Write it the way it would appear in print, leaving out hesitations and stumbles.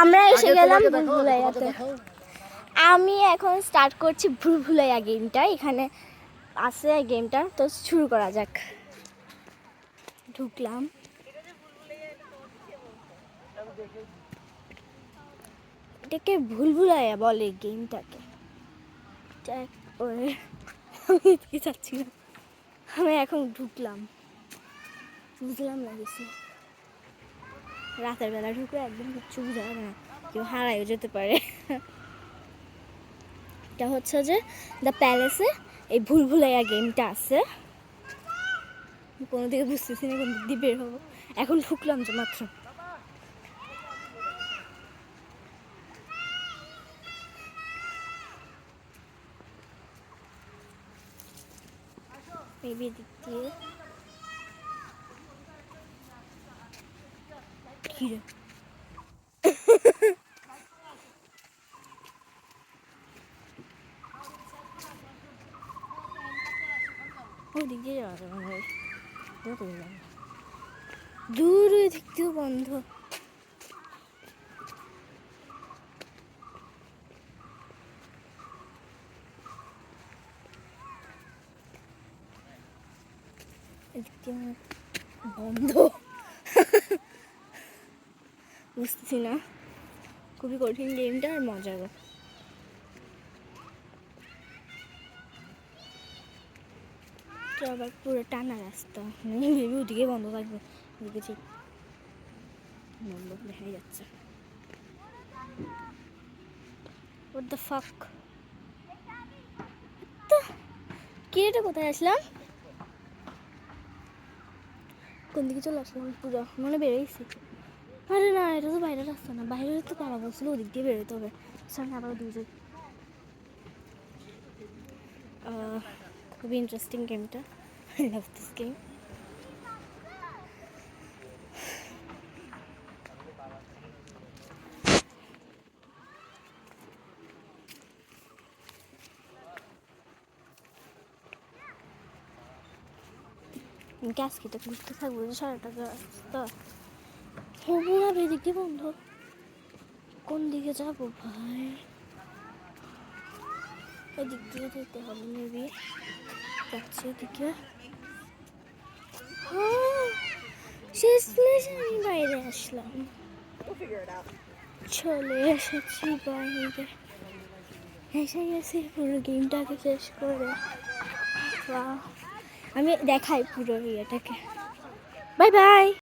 আমরা এসে গেলাম ভুলভুলাইয়াতে। আমি এখন স্টার্ট করছি ভুলভুলাইয়া গেমটা। এখানে আছে গেমটা, তো শুরু করা যাক। ঢুকলাম, এটাকে ভুলভুলাইয়া বলে গেমটাকে। আমি এদিকে যাচ্ছি না, আমি এখন ঢুকলাম, বুঝলাম না কিছু। রাতের বেলা ঢুকে একদম কিচ্ছু বোঝা যাবে না, কেউ হারাইও যেতে পারে। এটা হচ্ছে যে দ্য প্যালেসে এই ভুলভুলাইয়া গেমটা আছে। কোনো দিকে বুঝতেছি না কোন দিক দিয়ে বের হবো। এখন ঢুকলাম যে মাত্র। মেবি দিক দিয়ে ঘিরে ওই দিক দিয়ে যাওয়া যাবে না, দূর ওই দিক দিয়েও বন্ধ। এদিক দিয়ে বন্ধ, বুঝতেছি না, খুবই কঠিন গেমটা আর মজার। আবার পুরো টানা রাস্তা, ভেবে ওদিকে বন্ধ থাকবে, ওদিকে ঠিক বন্ধ দেখাই যাচ্ছে। What the fuck? কি এটা, কোথায় আসলাম, কোন দিকে চলে আসলাম, পুরো মনে বেরোইছি। আরে না, এটা তো বাইরের রাস্তা না, বাইরের তো তারা বলছিল ওদিক দিয়ে বেরোতে হবে। সামনে আবার দুজন। খুবই ইন্টারেস্টিং গেমটা, I love this game. Gas খেতে খুঁজতে থাকবো যে সারাটা রাস্তা হবো না, এদিক দিয়ে বন্ধ। কোন দিকে যাবো ভাই, এদিক দিয়ে যেতে হবে মেবি, যাচ্ছি এদিকে। শেষমেশ আমি বাইরে আসলাম, চলে এসেছি বাইরে, এসে গেছি পুরো গেমটাকে শেষ করে। আমি দেখাই পুরো ইয়েটাকে। Bye bye.